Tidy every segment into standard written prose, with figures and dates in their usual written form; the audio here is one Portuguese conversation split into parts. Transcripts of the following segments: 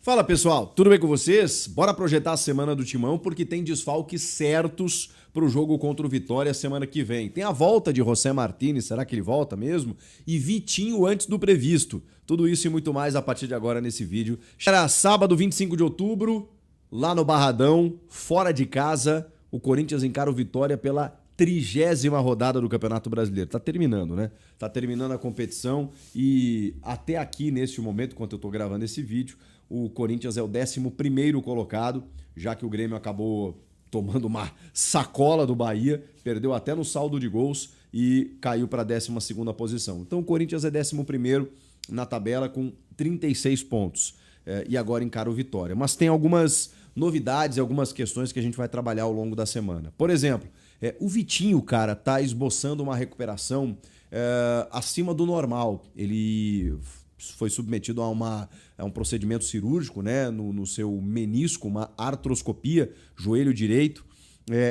Fala pessoal, tudo bem com vocês? Bora projetar a semana do Timão porque tem desfalques certos para o jogo contra o Vitória semana que vem. Tem a volta de José Martínez, será que ele volta mesmo? E Vitinho antes do previsto. Tudo isso e muito mais a partir de agora nesse vídeo. Será sábado 25 de outubro, lá no Barradão, fora de casa, o Corinthians encara o Vitória pela 30ª rodada do Campeonato Brasileiro. Tá terminando, né? Tá terminando a competição e até aqui, neste momento, enquanto eu tô gravando esse vídeo, o Corinthians é o 11º colocado, já que o Grêmio acabou tomando uma sacola do Bahia, perdeu até no saldo de gols e caiu para a 12ª posição. Então o Corinthians é 11º na tabela com 36 pontos e agora encara o Vitória. Mas tem algumas novidades e algumas questões que a gente vai trabalhar ao longo da semana. Por exemplo, o Vitinho, cara, tá esboçando uma recuperação acima do normal. Ele foi submetido a um procedimento cirúrgico, né, no seu menisco, uma artroscopia, joelho direito,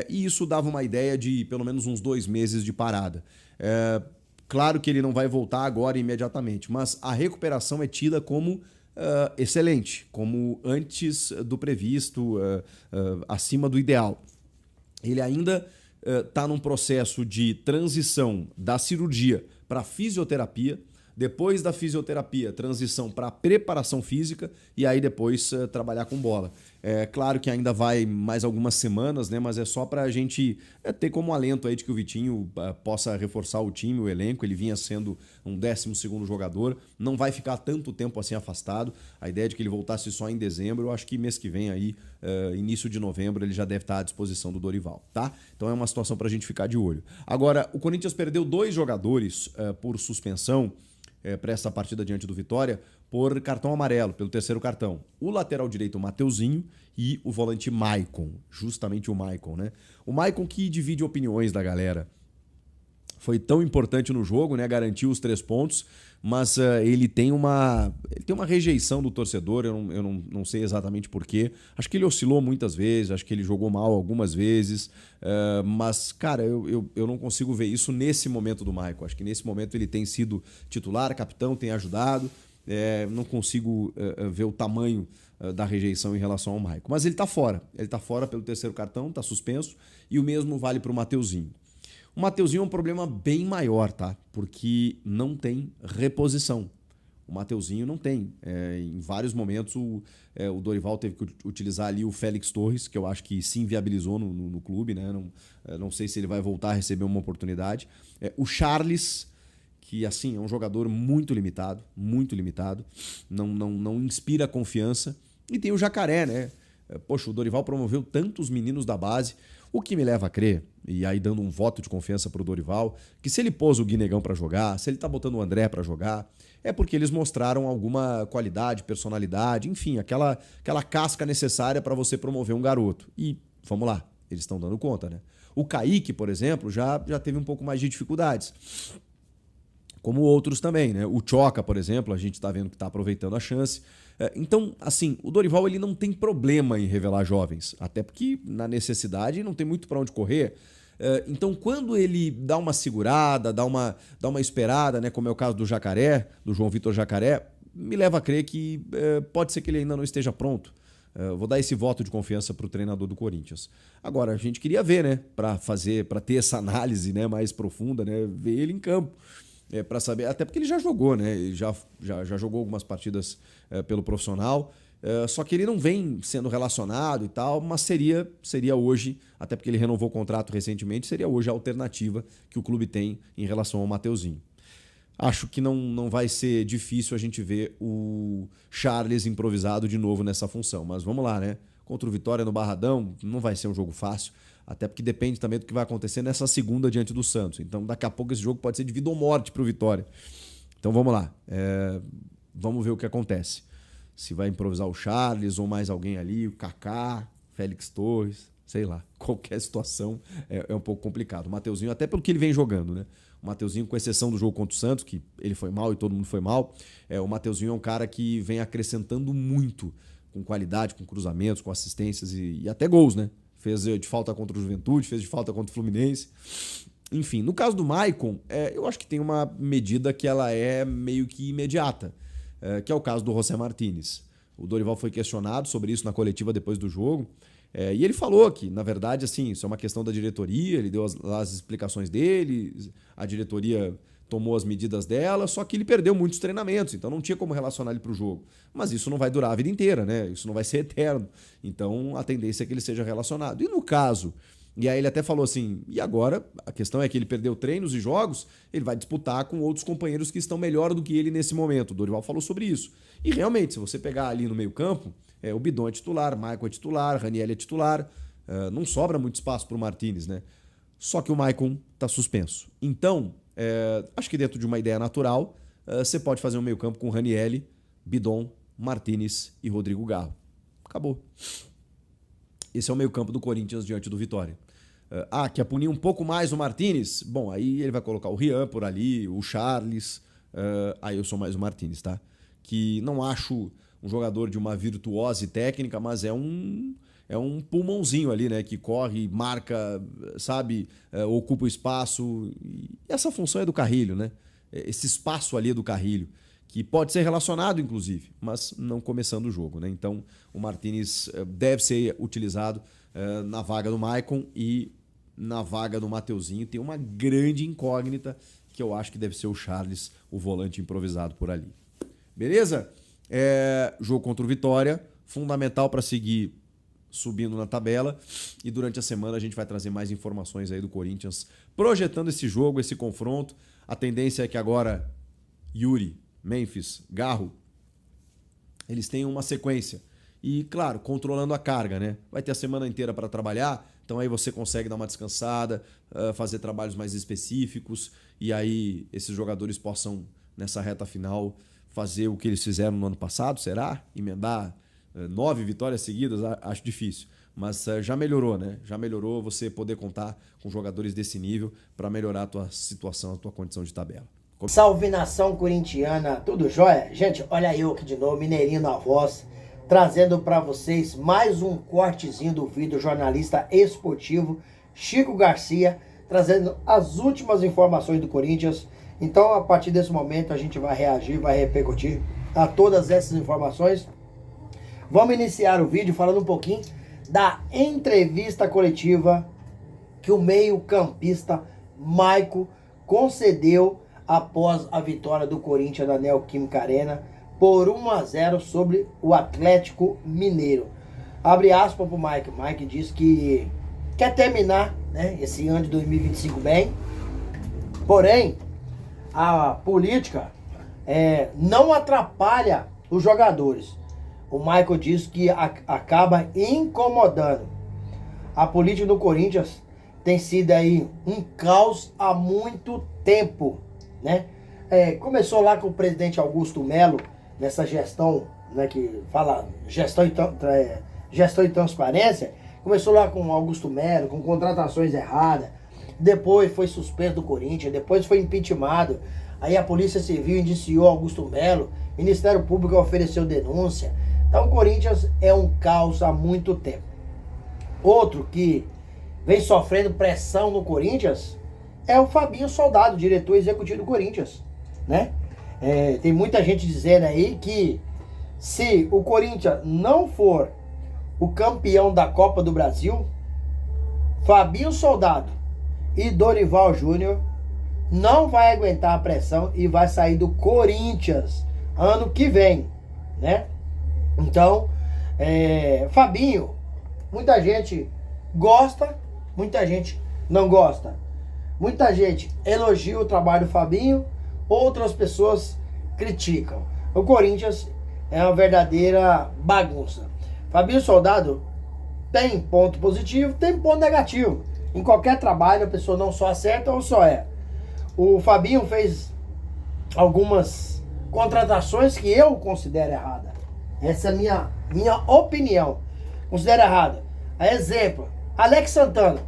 e isso dava uma ideia de pelo menos uns 2 meses de parada. Claro que ele não vai voltar agora imediatamente, mas a recuperação é tida como excelente, como antes do previsto, acima do ideal. Ele ainda está num processo de transição da cirurgia para fisioterapia. Depois da fisioterapia, transição para preparação física e aí depois trabalhar com bola. É claro que ainda vai mais algumas semanas, né? Mas é só para a gente ter como alento aí de que o Vitinho possa reforçar o time, o elenco. Ele vinha sendo um 12º jogador, não vai ficar tanto tempo assim afastado. A ideia de que ele voltasse só em dezembro, eu acho que mês que vem aí, início de novembro, ele já deve estar à disposição do Dorival, tá? Então é uma situação para a gente ficar de olho. Agora, o Corinthians perdeu 2 jogadores por suspensão para essa partida diante do Vitória por cartão amarelo, pelo 3º cartão. O lateral direito, o Mateuzinho, e o volante Maicon, justamente o Maicon, né? O Maicon que divide opiniões da galera. Foi tão importante no jogo, né? Garantiu os 3 pontos, mas ele tem uma rejeição do torcedor, eu não sei exatamente porquê. Acho que ele oscilou muitas vezes, acho que ele jogou mal algumas vezes, mas, cara, eu não consigo ver isso nesse momento do Maicon. Acho que nesse momento ele tem sido titular, capitão, tem ajudado, não consigo ver o tamanho da rejeição em relação ao Maicon. Mas ele tá fora pelo 3º cartão, tá suspenso, e o mesmo vale para o Mateuzinho. O Mateuzinho é um problema bem maior, tá? Porque não tem reposição. O Mateuzinho não tem. Em vários momentos o Dorival teve que utilizar ali o Félix Torres, que eu acho que se inviabilizou no clube, né? Não sei se ele vai voltar a receber uma oportunidade. O Charles, que assim é um jogador muito limitado, não inspira confiança. E tem o Jacaré, né? Poxa, o Dorival promoveu tantos meninos da base, o que me leva a crer, e aí dando um voto de confiança pro Dorival, que se ele pôs o Guinegão para jogar, se ele tá botando o André para jogar, é porque eles mostraram alguma qualidade, personalidade, enfim, aquela casca necessária para você promover um garoto. E vamos lá, eles estão dando conta, né? O Kaique, por exemplo, já teve um pouco mais de dificuldades. Como outros também, né? O Choca, por exemplo, a gente tá vendo que tá aproveitando a chance. Então, assim, o Dorival ele não tem problema em revelar jovens, até porque na necessidade não tem muito para onde correr. Então, quando ele dá uma segurada, dá uma esperada, né, como é o caso do Jacaré, do João Vitor Jacaré, me leva a crer que pode ser que ele ainda não esteja pronto. Vou dar esse voto de confiança para o treinador do Corinthians. Agora, a gente queria ver, né, para ter essa análise, né, mais profunda, né, ver ele em campo. Para saber, até porque ele já jogou, né? Ele já jogou algumas partidas pelo profissional, só que ele não vem sendo relacionado e tal, mas seria hoje, até porque ele renovou o contrato recentemente, seria hoje a alternativa que o clube tem em relação ao Mateuzinho. Acho que não vai ser difícil a gente ver o Charles improvisado de novo nessa função, mas vamos lá, né? Contra o Vitória no Barradão, não vai ser um jogo fácil, até porque depende também do que vai acontecer nessa segunda diante do Santos. Então, daqui a pouco esse jogo pode ser de vida ou morte para o Vitória. Então, vamos lá. Vamos ver o que acontece. Se vai improvisar o Charles ou mais alguém ali, o Kaká, Félix Torres, sei lá. Qualquer situação é um pouco complicado. O Mateuzinho, até pelo que ele vem jogando, né? O Mateuzinho, com exceção do jogo contra o Santos, que ele foi mal e todo mundo foi mal, o Mateuzinho é um cara que vem acrescentando muito com qualidade, com cruzamentos, com assistências e até gols, né? Fez de falta contra o Juventude, fez de falta contra o Fluminense. Enfim, no caso do Maicon, eu acho que tem uma medida que ela é meio que imediata, que é o caso do José Martínez. O Dorival foi questionado sobre isso na coletiva depois do jogo. E ele falou que, na verdade, assim, isso é uma questão da diretoria, ele deu as explicações dele, a diretoria tomou as medidas dela, só que ele perdeu muitos treinamentos, então não tinha como relacionar ele para o jogo. Mas isso não vai durar a vida inteira, né? Isso não vai ser eterno. Então a tendência é que ele seja relacionado. E no caso, e aí ele até falou assim, e agora a questão é que ele perdeu treinos e jogos, ele vai disputar com outros companheiros que estão melhor do que ele nesse momento. O Dorival falou sobre isso. E realmente, se você pegar ali no meio campo, o Bidon é titular, Maicon é titular, Ranieri é titular, não sobra muito espaço para o Martínez, né? Só que o Maicon está suspenso. Então, acho que dentro de uma ideia natural, você pode fazer um meio campo com Ranieri, Bidon, Martínez e Rodrigo Garro. Acabou. Esse é o meio campo do Corinthians diante do Vitória. Quer punir um pouco mais o Martínez? Bom, aí ele vai colocar o Rian por ali, o Charles, aí eu sou mais o Martínez, tá? Que não acho um jogador de uma virtuose técnica, mas é um pulmãozinho ali, né? Que corre, marca, sabe? Ocupa o espaço. E essa função é do Carrilho, né? Esse espaço ali é do Carrilho, que pode ser relacionado, inclusive, mas não começando o jogo, né? Então, o Martínez deve ser utilizado na vaga do Maicon e na vaga do Mateuzinho. Tem uma grande incógnita que eu acho que deve ser o Charles, o volante improvisado por ali. Beleza? Jogo contra o Vitória, fundamental para seguir subindo na tabela, e durante a semana a gente vai trazer mais informações aí do Corinthians, projetando esse jogo, esse confronto. A tendência é que agora Yuri, Memphis, Garro, eles tenham uma sequência. E, claro, controlando a carga, né? Vai ter a semana inteira para trabalhar, então aí você consegue dar uma descansada, fazer trabalhos mais específicos, e aí esses jogadores possam, nessa reta final, fazer o que eles fizeram no ano passado, será? Emendar 9 vitórias seguidas? Acho difícil. Mas já melhorou, né? Já melhorou você poder contar com jogadores desse nível para melhorar a tua situação, a tua condição de tabela. Salve nação corintiana, tudo jóia? Gente, olha eu aqui de novo, Mineirinho na voz, trazendo para vocês mais um cortezinho do vídeo jornalista esportivo Chico Garcia, trazendo as últimas informações do Corinthians. Então, a partir desse momento, a gente vai reagir, vai repercutir a todas essas informações. Vamos iniciar o vídeo falando um pouquinho da entrevista coletiva que o meio-campista Maicon concedeu após a vitória do Corinthians na Neoquímica Arena por 1-0 sobre o Atlético Mineiro. Abre aspas para o Maicon. Maicon diz que quer terminar, né, esse ano de 2025 bem, porém a política não atrapalha os jogadores. O Maicon diz que acaba incomodando. A política do Corinthians tem sido aí um caos há muito tempo, né? Começou lá com o presidente Augusto Melo, nessa gestão, né, que fala gestão e transparência. Começou lá com o Augusto Melo, com contratações erradas. Depois foi suspenso do Corinthians, depois foi impeachmentado. Aí a Polícia Civil indiciou Augusto Melo, o Ministério Público ofereceu denúncia. Então o Corinthians é um caos há muito tempo. Outro que vem sofrendo pressão no Corinthians é o Fabinho Soldado, diretor executivo do Corinthians, né? Tem muita gente dizendo aí que se o Corinthians não for o campeão da Copa do Brasil, Fabinho Soldado e Dorival Júnior não vai aguentar a pressão e vai sair do Corinthians ano que vem, né? Então, Fabinho, muita gente gosta, muita gente não gosta. Muita gente elogia o trabalho do Fabinho, outras pessoas criticam. O Corinthians é uma verdadeira bagunça. Fabinho Soldado tem ponto positivo, tem ponto negativo. Em qualquer trabalho a pessoa não só acerta ou só é. O Fabinho fez algumas contratações que eu considero errada. Essa é a minha opinião. Considero errada. Exemplo, Alex Santana.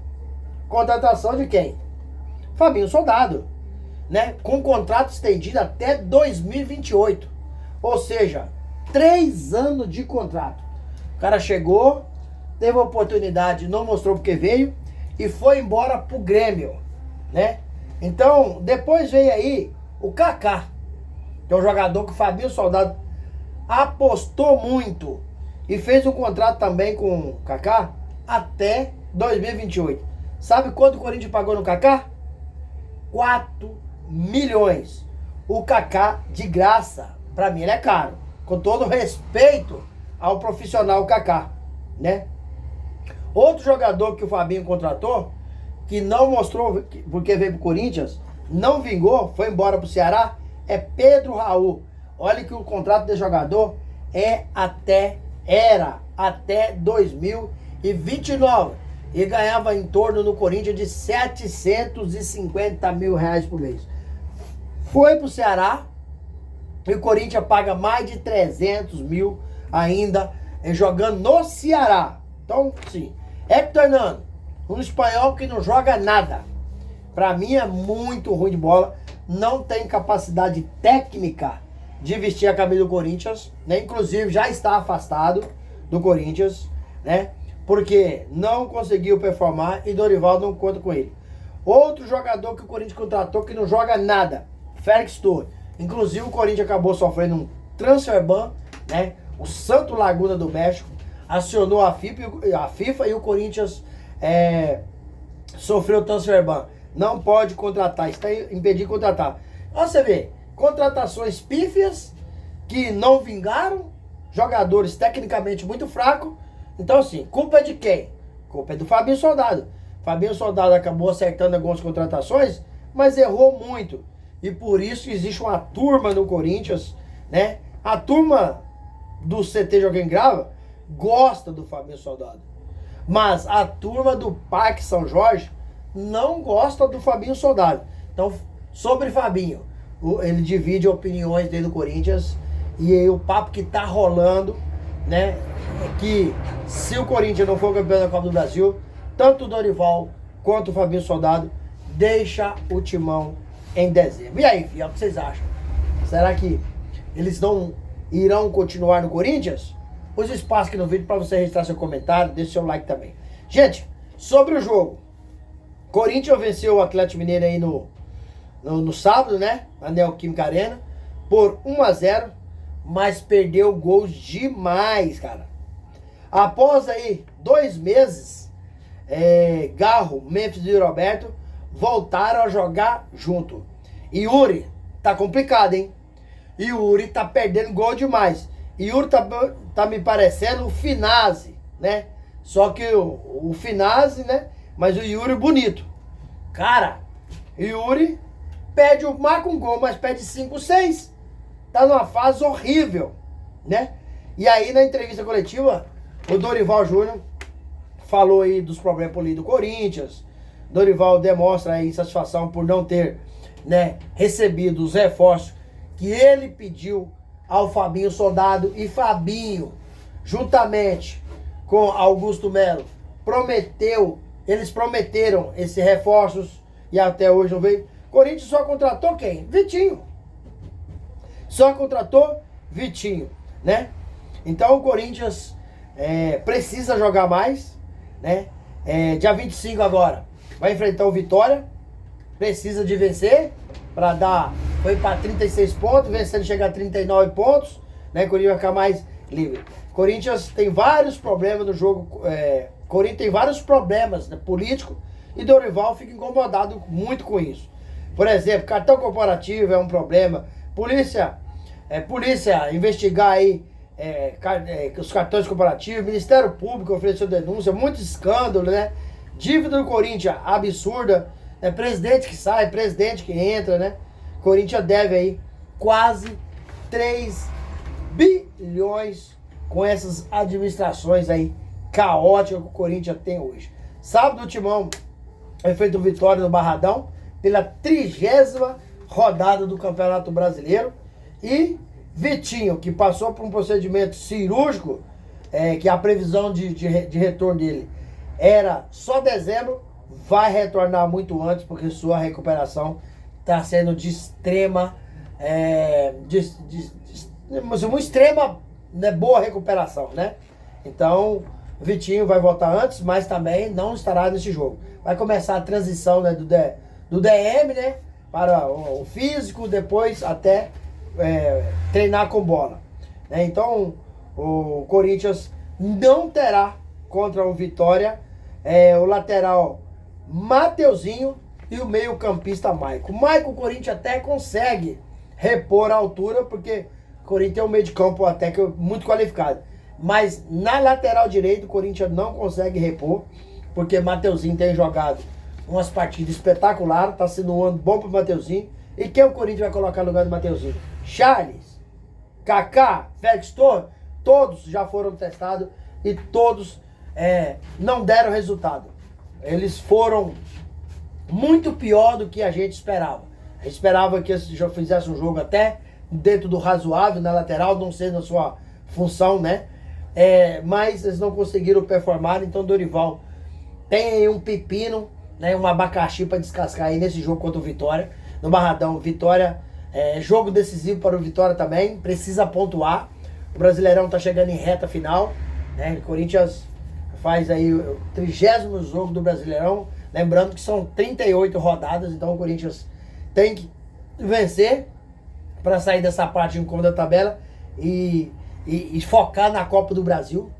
Contratação de quem? Fabinho Soldado, né? Com contrato estendido até 2028. Ou seja, 3 anos de contrato. O cara chegou, teve a oportunidade, não mostrou porque veio e foi embora pro Grêmio, né? Então, depois veio aí o Kaká, que é um jogador que o Fabinho Soldado apostou muito e fez um contrato também com o Kaká até 2028. Sabe quanto o Corinthians pagou no Kaká? 4 milhões. O Kaká de graça, pra mim ele é caro. Com todo respeito ao profissional Kaká, né? Outro jogador que o Fabinho contratou, que não mostrou, porque veio pro Corinthians, não vingou, foi embora pro Ceará, é Pedro Raul. Olha que o contrato desse jogador era até 2029. E ganhava em torno no Corinthians de 750 mil reais por mês. Foi pro Ceará e o Corinthians paga mais de 300 mil ainda jogando no Ceará. Então, sim. Héctor Hernando, um espanhol que não joga nada. Pra mim é muito ruim de bola. Não tem capacidade técnica de vestir a camisa do Corinthians, né? Inclusive já está afastado do Corinthians, né? Porque não conseguiu performar e Dorival não conta com ele. Outro jogador que o Corinthians contratou que não joga nada, Félix Torres. Inclusive o Corinthians acabou sofrendo um transfer ban, né? O Santo Laguna do México acionou a FIFA e o Corinthians sofreu transfer ban. Não pode contratar, está impedido de contratar. Olha você vê, contratações pífias que não vingaram, jogadores tecnicamente muito fracos. Então assim, culpa é de quem? Culpa é do Fabinho Soldado. Fabinho Soldado acabou acertando algumas contratações, mas errou muito. E por isso existe uma turma no Corinthians, né? A turma do CT Joguem Grava gosta do Fabinho Soldado. Mas a turma do Parque São Jorge não gosta do Fabinho Soldado. Então, sobre Fabinho, ele divide opiniões dentro do Corinthians. E aí, o papo que tá rolando, né? É que se o Corinthians não for campeão da Copa do Brasil, tanto o Dorival quanto o Fabinho Soldado deixa o timão em dezembro. E aí, filho, o que vocês acham? Será que eles não irão continuar no Corinthians? Use o espaço aqui no vídeo para você registrar seu comentário, deixe seu like também. Gente, sobre o jogo. Corinthians venceu o Atlético Mineiro aí no sábado, né? Na Neoquímica Arena, por 1-0, mas perdeu gols demais, cara. Após aí 2 meses, Garro, Memphis e Roberto voltaram a jogar junto. E Yuri, tá complicado, hein? E Yuri tá perdendo gol demais. E Yuri tá me parecendo o Finazzi, né? Só que o Finazzi, né? Mas o Yuri bonito. Cara, Yuri marca um gol, mas perde 5, 6. Tá numa fase horrível, né? E aí na entrevista coletiva, o Dorival Júnior falou aí dos problemas políticos do Corinthians. Dorival demonstra aí satisfação por não ter, né, recebido os reforços que ele pediu ao Fabinho Soldado. E Fabinho, juntamente com Augusto Melo, eles prometeram esses reforços e até hoje não veio. Corinthians só contratou quem? Vitinho. Só contratou Vitinho, né? Então o Corinthians precisa jogar mais, né? Dia 25 agora vai enfrentar o Vitória. Precisa de vencer para dar. Foi para 36 pontos, vencendo chega a 39 pontos, né? O Corinthians vai ficar mais livre. Corinthians tem vários problemas no jogo. Corinthians tem vários problemas, né, políticos, e Dorival fica incomodado muito com isso. Por exemplo, cartão corporativo é um problema. Polícia investigar aí os cartões corporativos. Ministério Público ofereceu denúncia, muito escândalo, né? Dívida do Corinthians absurda, né? Presidente que sai, presidente que entra, né? Corinthians deve aí quase 3 bilhões com essas administrações aí caóticas que o Corinthians tem hoje. Sábado o Timão feito vitória no Barradão pela 30ª rodada do Campeonato Brasileiro. E Vitinho, que passou por um procedimento cirúrgico, que a previsão de retorno dele era só dezembro, vai retornar muito antes, porque sua recuperação está sendo de extrema, uma extrema, né, boa recuperação, né? Então, Vitinho vai voltar antes, mas também não estará nesse jogo. Vai começar a transição, né, do DM, né, para o físico, depois até treinar com bola. né? Então o Corinthians não terá contra o Vitória o lateral Mateuzinho e o meio-campista Maicon. O Corinthians até consegue repor a altura, porque o Corinthians tem um meio de campo até que muito qualificado. Mas na lateral direita o Corinthians não consegue repor, porque Mateuzinho tem jogado umas partidas espetaculares, tá sendo um ano bom pro Mateuzinho. E quem o Corinthians vai colocar no lugar do Mateuzinho? Charles, Kaká, Félix Torres, todos já foram testados e todos não deram resultado. Eles foram muito pior do que a gente esperava. A gente esperava que eles já fizessem um jogo até dentro do razoável, na lateral, não sei na sua função, né? Mas eles não conseguiram performar, então Dorival tem aí um pepino, né, um abacaxi para descascar aí nesse jogo contra o Vitória, no Barradão. Vitória, jogo decisivo para o Vitória também, precisa pontuar. O Brasileirão tá chegando em reta final, né? O Corinthians faz aí o 30º jogo do Brasileirão, lembrando que são 38 rodadas, então o Corinthians tem que vencer para sair dessa parte de encontro da tabela e focar na Copa do Brasil,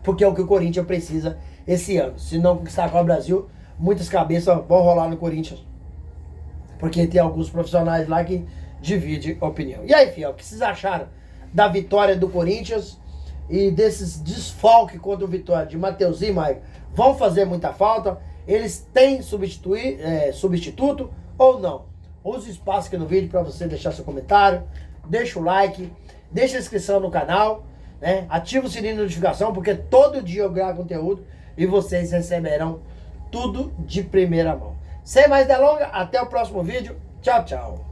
porque é o que o Corinthians precisa esse ano. Se não conquistar a Copa do Brasil, muitas cabeças vão rolar no Corinthians, porque tem alguns profissionais lá que dividem opinião. E aí, fiel, o que vocês acharam da vitória do Corinthians e desses desfalques contra o Vitória de Mateuzinho e Maicon? Vão fazer muita falta? Eles têm substituto ou não? Use o espaço aqui no vídeo para você deixar seu comentário, deixa o like, deixa a inscrição no canal, né? Ativa o sininho de notificação, porque todo dia eu gravo conteúdo e vocês receberão tudo de primeira mão. Sem mais delongas, até o próximo vídeo. Tchau, tchau.